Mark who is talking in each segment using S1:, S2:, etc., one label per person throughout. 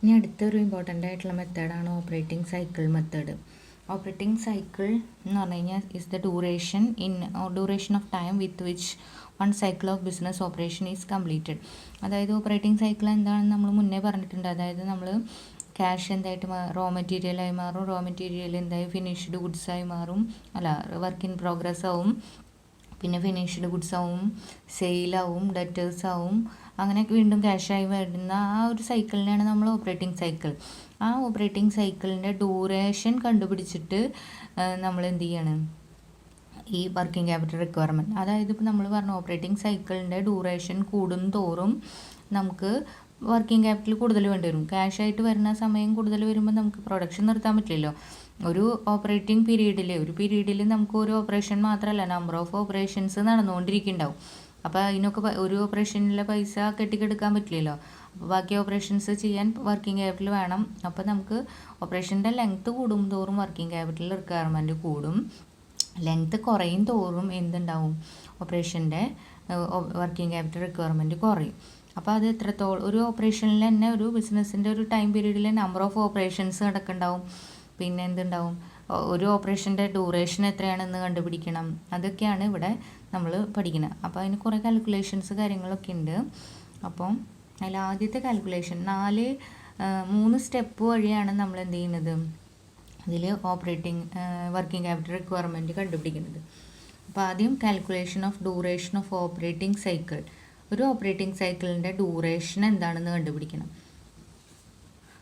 S1: ഇനി അടുത്തൊരു ഇമ്പോർട്ടൻ്റ് ആയിട്ടുള്ള മെത്തേഡാണ് operating cycle method. Operating cycle എന്ന് പറഞ്ഞു കഴിഞ്ഞാൽ is the duration of time with which one cycle of business operation is completed. അതായത് ഓപ്പറേറ്റിംഗ് സൈക്കിൾ എന്താണെന്ന് നമ്മൾ മുന്നേ പറഞ്ഞിട്ടുണ്ട്. അതായത് നമ്മൾ ക്യാഷ് എന്തായിട്ട് റോ മെറ്റീരിയലായി മാറും, റോ മെറ്റീരിയൽ എന്തായി ഫിനിഷ്ഡ് ഗുഡ്സായി മാറും, വർക്ക് ഇൻ പ്രോഗ്രസ് ആവും, പിന്നെ ഫിനിഷ്ഡ് ഗുഡ്സ് ആവും, സെയിലാവും, ഡെറ്റേഴ്സ് ആവും, അങ്ങനെ വീണ്ടും ക്യാഷായി വരുന്ന ആ ഒരു സൈക്കിളിനെയാണ് നമ്മൾ ഓപ്പറേറ്റിംഗ് സൈക്കിൾ. ആ ഓപ്പറേറ്റിംഗ് സൈക്കിളിൻ്റെ ഡ്യൂറേഷൻ കണ്ടുപിടിച്ചിട്ട് നമ്മൾ എന്ത് ചെയ്യണം, ഈ വർക്കിംഗ് ക്യാപിറ്റൽ റിക്വയർമെൻറ്റ്, അതായത് ഇപ്പോൾ നമ്മൾ പറഞ്ഞ ഓപ്പറേറ്റിംഗ് സൈക്കിളിൻ്റെ ഡ്യൂറേഷൻ കൂടും തോറും നമുക്ക് വർക്കിംഗ് ക്യാപിറ്റൽ കൂടുതൽ വേണ്ടി വരും. ക്യാഷായിട്ട് വരുന്ന സമയം കൂടുതൽ വരുമ്പോൾ നമുക്ക് പ്രൊഡക്ഷൻ നിർത്താൻ പറ്റില്ലല്ലോ. ഒരു ഓപ്പറേറ്റിംഗ് പീരീഡിൽ നമുക്ക് ഒരു ഓപ്പറേഷൻ മാത്രമല്ല, നമ്പർ ഓഫ് ഓപ്പറേഷൻസ് നടന്നുകൊണ്ടിരിക്കുന്നുണ്ടാവും. അപ്പോൾ അതിനൊക്കെ ഒരു ഓപ്പറേഷനിലെ പൈസ കെട്ടിക്കെടുക്കാൻ പറ്റില്ലല്ലോ. അപ്പോൾ ബാക്കി ഓപ്പറേഷൻസ് ചെയ്യാൻ വർക്കിംഗ് ക്യാപിറ്റൽ വേണം. അപ്പോൾ നമുക്ക് ഓപ്പറേഷൻ്റെ ലെങ്ത്ത് കൂടും തോറും വർക്കിംഗ് ക്യാപിറ്റൽ റിക്വയർമെൻറ്റ് കൂടും. ലെങ്ത്ത് കുറയും തോറും എന്തുണ്ടാവും, ഓപ്പറേഷൻ്റെ വർക്കിംഗ് ക്യാപിറ്റൽ റിക്വയർമെൻറ്റ് കുറയും. അപ്പോൾ അത് എത്രത്തോളം ഒരു ഓപ്പറേഷനിൽ തന്നെ ഒരു ബിസിനസ്സിൻ്റെ ഒരു ടൈം പീരീഡിൽ നമ്പർ ഓഫ് ഓപ്പറേഷൻസ് നടക്കുന്നുണ്ടാവും. പിന്നെ എന്തുണ്ടാവും, ഒരു ഓപ്പറേഷൻ്റെ ഡ്യൂറേഷൻ എത്രയാണെന്ന് കണ്ടുപിടിക്കണം. അതൊക്കെയാണ് ഇവിടെ നമ്മൾ പഠിക്കുന്നത്. അപ്പോൾ അതിന് കുറേ കാൽക്കുലേഷൻസ് കാര്യങ്ങളൊക്കെ ഉണ്ട്. അപ്പം അതിൽ ആദ്യത്തെ കാൽക്കുലേഷൻ 3 സ്റ്റെപ്പ് വഴിയാണ് നമ്മൾ എന്ത് ചെയ്യുന്നത്, അതിൽ വർക്കിംഗ് ക്യാപിറ്റൽ റിക്വയർമെൻറ്റ് കണ്ടുപിടിക്കുന്നത്. അപ്പോൾ ആദ്യം calculation of duration of operating cycle. ഒരു ഓപ്പറേറ്റിംഗ് സൈക്കിളിൻ്റെ ഡ്യൂറേഷൻ എന്താണെന്ന് കണ്ടുപിടിക്കണം.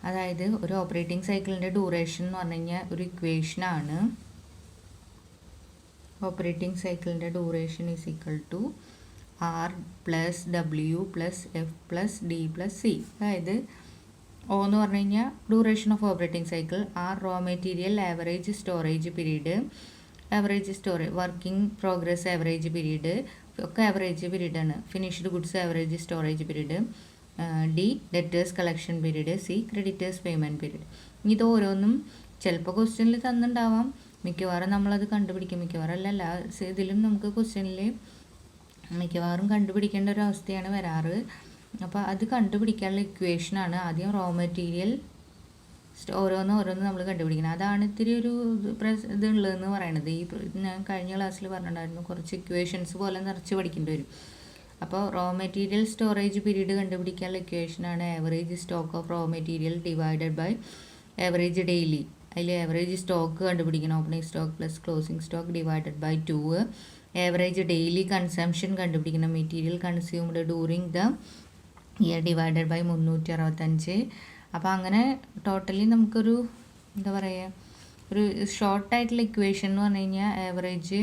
S1: അതായത് ഒരു ഓപ്പറേറ്റിംഗ് സൈക്കിളിൻ്റെ ഡ്യൂറേഷൻ എന്ന് പറഞ്ഞു കഴിഞ്ഞാൽ ഒരു ഇക്വേഷനാണ്. ഓപ്പറേറ്റിംഗ് സൈക്കിളിൻ്റെ duration is equal to R + W + F + D + C. അതായത് O എന്ന് പറഞ്ഞു കഴിഞ്ഞാൽ duration of operating cycle, R raw material average storage period, working progress average period, ഒക്കെ ആവറേജ് പീരീഡാണ്. Finished goods average storage period, D debtors collection period, C creditors payment period. ഇത് ഓരോന്നും ചിലപ്പോൾ ക്വസ്റ്റ്യനിൽ തന്നിട്ടുണ്ടാവാം. മിക്കവാറും നമ്മളത് കണ്ടുപിടിക്കും. മിക്കവാറും അല്ല, ഇതിലും നമുക്ക് ക്വസ്റ്റ്യനിൽ മിക്കവാറും കണ്ടുപിടിക്കേണ്ട ഒരു അവസ്ഥയാണ് വരാറ്. അപ്പോൾ അത് കണ്ടുപിടിക്കാനുള്ള ഇക്വേഷനാണ് ആദ്യം റോ മെറ്റീരിയൽ ഓരോന്ന് നമ്മൾ കണ്ടുപിടിക്കണം. അതാണ് ഇത്തിരി ഒരു ഇതുള്ളതെന്ന് പറയണത്. ഞാൻ കഴിഞ്ഞ ക്ലാസ്സിൽ പറഞ്ഞിട്ടുണ്ടായിരുന്നു, കുറച്ച് ഇക്വേഷൻസ് പോലെ നിറച്ച് പഠിക്കേണ്ടി വരും. അപ്പോൾ റോ മെറ്റീരിയൽ സ്റ്റോറേജ് പീരീഡ് കണ്ടുപിടിക്കാനുള്ള ഇക്വേഷനാണ് average stock of raw material divided by average daily. അതിൽ ആവറേജ് സ്റ്റോക്ക് കണ്ടുപിടിക്കണം, opening stock plus closing stock divided by 2. Average daily consumption കണ്ടുപിടിക്കണം, material consumed during the year divided by 365. അപ്പോൾ അങ്ങനെ totally നമുക്കൊരു എന്താ പറയുക, ഒരു ഷോർട്ടായിട്ടുള്ള ഇക്വേഷൻ എന്ന് പറഞ്ഞു കഴിഞ്ഞാൽ ആവറേജ്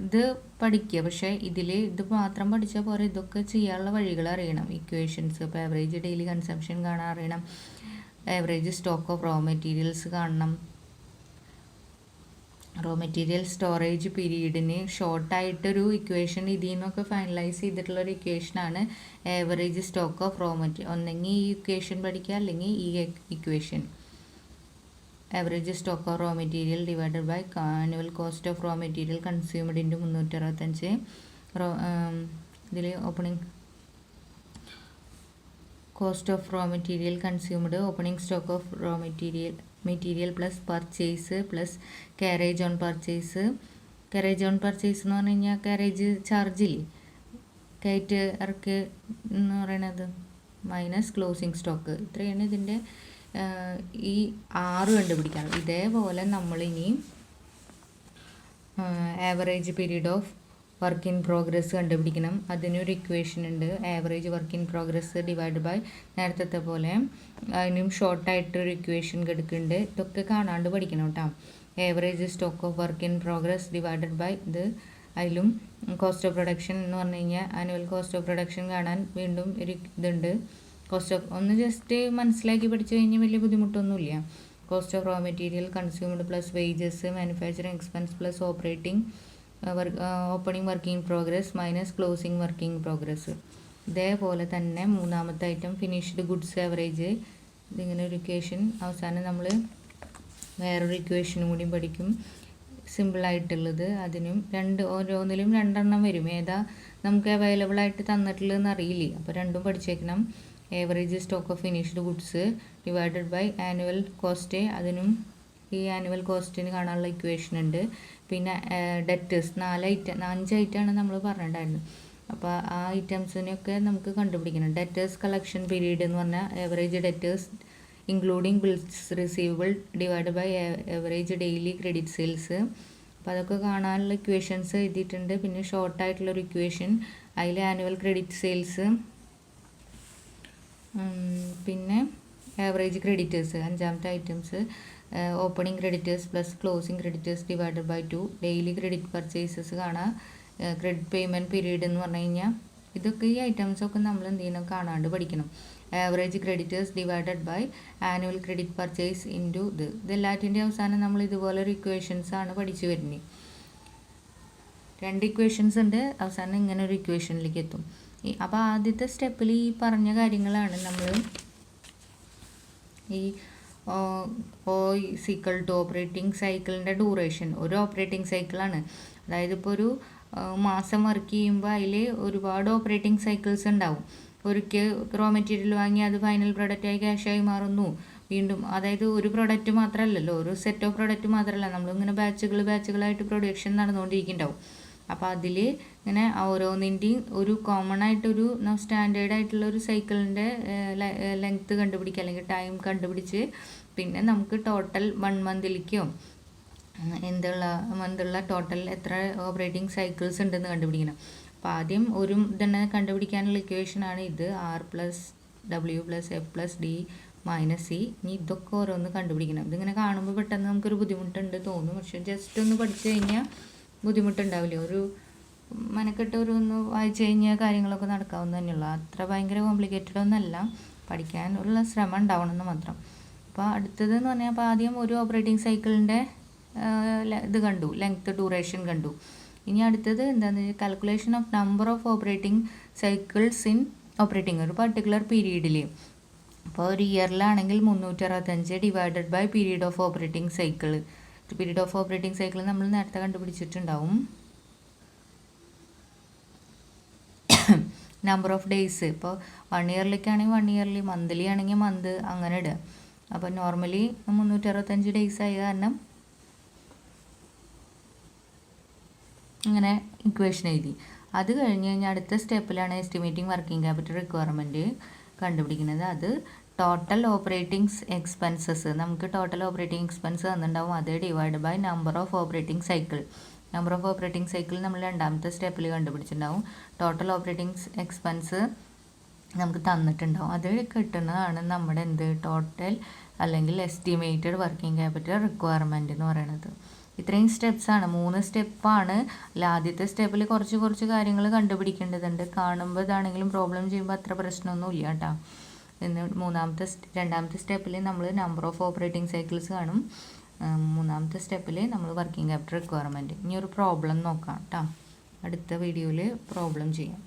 S1: ഇത് പഠിക്കുക. പക്ഷേ ഇത് മാത്രം പഠിച്ചാൽ പോരെ, ഇതൊക്കെ ചെയ്യാനുള്ള വഴികൾ അറിയണം. ഇക്വേഷൻസ്, ഇപ്പോൾ ആവറേജ് ഡെയിലി കൺസംഷൻ കാണാൻ അറിയണം, average stock of raw materials കാണണം, റോ മെറ്റീരിയൽ സ്റ്റോറേജ് പീരീഡിന് ഷോർട്ടായിട്ടൊരു ഇക്വേഷൻ ഇതിൽ നിന്നൊക്കെ ഫൈനലൈസ് ചെയ്തിട്ടുള്ളൊരു ഇക്വേഷനാണ് average stock of raw material. ഒന്നെങ്കിൽ ഈ ഇക്വേഷൻ പഠിക്കുക, അല്ലെങ്കിൽ ഈ equation average stock of raw material divided by annual cost of raw material consumed into 365. ഇതിൽ opening cost of raw material consumed, opening stock of raw material plus purchase plus carriage on purchase. Carriage on purchase എന്ന് പറഞ്ഞു കഴിഞ്ഞാൽ carriage ചാർജില്ലേ, കയറ്റ് ഇറക്ക് എന്ന് പറയണത്, minus closing stock. ഇത്രയാണ് ഇതിൻ്റെ ഈ 6 കണ്ടുപിടിക്കാനുള്ളത്. ഇതേപോലെ നമ്മളിനി average period of work in progress കണ്ടുപിടിക്കണം. അതിനൊരു ഇക്വേഷൻ ഉണ്ട്, average work in progress divide by നേരത്തെ പോലെ അതിനും ഷോർട്ടായിട്ടൊരു ഇക്വേഷൻ എടുക്കുന്നുണ്ട്. ഇതൊക്കെ കാണാണ്ട് പഠിക്കണം കേട്ടോ. Average stock of work in progress divided by അതിലും കോസ്റ്റ് ഓഫ് പ്രൊഡക്ഷൻ എന്ന് പറഞ്ഞു കഴിഞ്ഞാൽ ആനുവൽ കോസ്റ്റ് ഓഫ് പ്രൊഡക്ഷൻ കാണാൻ വീണ്ടും ഒരു ഇതുണ്ട്. കോസ്റ്റ് ഓഫ് ഒന്ന് ജസ്റ്റ് മനസ്സിലാക്കി പഠിച്ചു കഴിഞ്ഞാൽ വലിയ ബുദ്ധിമുട്ടൊന്നുമില്ല. Cost of raw material consumed plus wages, manufacturing expense plus opening working progress minus closing working progress. ഇതേപോലെ തന്നെ മൂന്നാമത്തെ ഐറ്റം ഫിനിഷ്ഡ് ഗുഡ്സ് ആവറേജ്. ഇതിങ്ങനെ ഒരു ഇക്വേഷൻ. അവസാനം നമ്മൾ വേറൊരു ഇക്വേഷനും കൂടി പഠിക്കും, സിമ്പിളായിട്ടുള്ളത്. അതിനും ഓരോന്നിലും 2 വരും. ഏതാ നമുക്ക് അവൈലബിൾ ആയിട്ട് തന്നിട്ടുള്ളതെന്ന് അറിയില്ലേ, അപ്പോൾ രണ്ടും പഠിച്ചേക്കണം. Average stock of finished goods divided by annual cost, അതിനും ഈ ആനുവൽ കോസ്റ്റിന് കാണാനുള്ള ഇക്വേഷൻ ഉണ്ട്. പിന്നെ ഡെറ്റേഴ്സ് 5 ഐറ്റമാണ് നമ്മൾ പറഞ്ഞിട്ടുണ്ടായിരുന്നത്. അപ്പോൾ ആ ഐറ്റംസിനെയൊക്കെ നമുക്ക് കണ്ടുപിടിക്കണം. ഡെറ്റേഴ്സ് കളക്ഷൻ പീരീഡ് എന്ന് പറഞ്ഞാൽ average debtors including bills receivable divide by average daily credit sales. അപ്പോൾ അതൊക്കെ കാണാനുള്ള ഇക്വേഷൻസ് എഴുതിയിട്ടുണ്ട്. പിന്നെ ഷോർട്ടായിട്ടുള്ളൊരു ഇക്വേഷൻ, അതിൽ ആനുവൽ ക്രെഡിറ്റ് സെയിൽസ്, പിന്നെ ആവറേജ് ക്രെഡിറ്റേഴ്സ് 5ാമത്തെ items, opening creditors plus closing creditors divided by 2, daily credit purchases കാണാം, ക്രെഡിറ്റ് പേയ്മെൻറ്റ് പീരീഡ് എന്ന് പറഞ്ഞു കഴിഞ്ഞാൽ ഇതൊക്കെ ഈ ഐറ്റംസൊക്കെ നമ്മൾ എന്ത് ചെയ്യണം, കാണാണ്ട് പഠിക്കണം. Average creditors divided by annual credit purchase into ഇതെല്ലാറ്റിൻ്റെ അവസാനം നമ്മൾ ഇതുപോലൊരു ഇക്വേഷൻസ് ആണ് പഠിച്ചു വരുന്നത്. 2 ഇക്വേഷൻസ് ഉണ്ട്, അവസാനം ഇങ്ങനെ ഒരു ഇക്വേഷനിലേക്ക് എത്തും. അപ്പോൾ ആദ്യത്തെ സ്റ്റെപ്പിൽ ഈ പറഞ്ഞ കാര്യങ്ങളാണ് നമ്മൾ ഈ O ഈക്വൽ ടു ഓപ്പറേറ്റിംഗ് സൈക്കിളിൻ്റെ ഡ്യൂറേഷൻ. ഒരു ഓപ്പറേറ്റിംഗ് സൈക്കിളാണ്. അതായത് ഇപ്പോൾ ഒരു മാസം വർക്ക് ചെയ്യുമ്പോൾ അതിൽ ഒരുപാട് ഓപ്പറേറ്റിംഗ് സൈക്കിൾസ് ഉണ്ടാവും. ഒരിക്കൽ റോ മെറ്റീരിയൽ വാങ്ങി അത് ഫൈനൽ പ്രൊഡക്റ്റായി ക്യാഷായി മാറുന്നു. വീണ്ടും അതായത് ഒരു പ്രൊഡക്റ്റ് മാത്രമല്ലല്ലോ, ഒരു സെറ്റ് ഓഫ് പ്രൊഡക്റ്റ് മാത്രമല്ല, നമ്മളിങ്ങനെ ബാച്ചുകളായിട്ട് പ്രൊഡക്ഷൻ നടന്നുകൊണ്ടിരിക്കുന്നുണ്ടാവും. അപ്പോൾ അതിൽ ഇങ്ങനെ ഓരോന്നിൻ്റെയും ഒരു കോമൺ ആയിട്ടൊരു സ്റ്റാൻഡേർഡ് ആയിട്ടുള്ള ഒരു സൈക്കിളിൻ്റെ ലെങ്ത്ത് കണ്ടുപിടിക്കുക, അല്ലെങ്കിൽ ടൈം കണ്ടുപിടിച്ച് പിന്നെ നമുക്ക് ടോട്ടൽ 1 മന്തിലേക്കോ മന്തുള്ള ടോട്ടൽ എത്ര ഓപ്പറേറ്റിംഗ് സൈക്കിൾസ് ഉണ്ടെന്ന് കണ്ടുപിടിക്കണം. അപ്പോൾ ആദ്യം ഒരു തന്നെ കണ്ടുപിടിക്കാനുള്ള ഇക്വേഷനാണ് ഇത്, R+W+F+D - C. ഇനി ഇതൊക്കെ ഓരോന്ന് കണ്ടുപിടിക്കണം. ഇതിങ്ങനെ കാണുമ്പോൾ പെട്ടെന്ന് നമുക്കൊരു ബുദ്ധിമുട്ടുണ്ട് തോന്നും, പക്ഷെ ജസ്റ്റ് ഒന്ന് പഠിച്ചു കഴിഞ്ഞാൽ ബുദ്ധിമുട്ടുണ്ടാവില്ല. ഒരു മനക്കെട്ട് ഒന്ന് വായിച്ചു കഴിഞ്ഞാൽ കാര്യങ്ങളൊക്കെ നടക്കാവുന്ന തന്നെയുള്ളൂ. അത്ര ഭയങ്കര കോംപ്ലിക്കേറ്റഡ് ഒന്നല്ല, പഠിക്കാനുള്ള ശ്രമം ഉണ്ടാവണമെന്ന് മാത്രം. അപ്പോൾ അടുത്തതെന്ന് പറഞ്ഞാൽ, അപ്പോൾ ആദ്യം ഒരു ഓപ്പറേറ്റിംഗ് സൈക്കിളിൻ്റെ ഇത് കണ്ടു, ലെങ്ത്ത് ഡ്യൂറേഷൻ കണ്ടു. ഇനി അടുത്തത് എന്താണെന്ന് വെച്ചാൽ calculation of number of operating cycles in operating ഒരു പർട്ടിക്കുലർ പീരീഡിൽ. അപ്പോൾ ഒരു ഇയറിലാണെങ്കിൽ 365 divided by period of operating cycle. Period of operating cycle നമ്മൾ നേരത്തെ കണ്ടുപിടിച്ചിട്ടുണ്ടാവും. നമ്പർ ഓഫ് ഡേയ്സ്, ഇപ്പോൾ 1 ഇയറിലേക്കാണെങ്കിൽ 1 ഇയർലി, മന്ത്ലി ആണെങ്കിൽ മന്ത്, അങ്ങനെ ഇടുക. അപ്പോൾ നോർമലി 365 ഡേയ്സ് ആയ കാരണം ഇങ്ങനെ ഇക്വേഷൻ എഴുതി. അത് കഴിഞ്ഞ് കഴിഞ്ഞാൽ അടുത്ത സ്റ്റെപ്പിലാണ് എസ്റ്റിമേറ്റിംഗ് വർക്കിംഗ് ക്യാപിറ്റൽ റിക്വയർമെൻറ്റ് കണ്ടുപിടിക്കുന്നത്. അത് ടോട്ടൽ ഓപ്പറേറ്റിംഗ് എക്സ്പെൻസസ്, നമുക്ക് ടോട്ടൽ ഓപ്പറേറ്റിംഗ് എക്സ്പെൻസ് തന്നിട്ടുണ്ടാവും, അത് divide by number of operating cycle. Number of operating cycle നമ്മൾ 2ാമത്തെ സ്റ്റെപ്പിൽ കണ്ടുപിടിച്ചിട്ടുണ്ടാവും. ടോട്ടൽ ഓപ്പറേറ്റിംഗ് എക്സ്പെൻസ് നമുക്ക് തന്നിട്ടുണ്ടാവും. അത് കിട്ടുന്നതാണ് നമ്മുടെ ടോട്ടൽ അല്ലെങ്കിൽ എസ്റ്റിമേറ്റഡ് വർക്കിംഗ് ക്യാപിറ്റൽ റിക്വയർമെൻറ്റ് എന്ന് പറയുന്നത്. ഇത്രയും സ്റ്റെപ്സാണ്, 3 സ്റ്റെപ്പാണ്. ആദ്യത്തെ സ്റ്റെപ്പിൽ കുറച്ച് കാര്യങ്ങൾ കണ്ടുപിടിക്കേണ്ടതുണ്ട്. കാണുമ്പോൾ ഇതാണെങ്കിലും പ്രോബ്ലം ചെയ്യുമ്പോൾ അത്ര പ്രശ്നമൊന്നുമില്ല കേട്ടോ. എന്ന് 2ാമത്തെ സ്റ്റെപ്പിൽ നമ്മൾ നമ്പർ ഓഫ് ഓപ്പറേറ്റിംഗ് സൈക്കിൾസ് കാണും. 3ാമത്തെ സ്റ്റെപ്പിൽ നമ്മൾ വർക്കിംഗ് ക്യാപിറ്റൽ റിക്വയർമെൻറ്റ്. ഇനി ഒരു പ്രോബ്ലം നോക്കാം കേട്ടോ. അടുത്ത വീഡിയോയിൽ പ്രോബ്ലം ചെയ്യാം.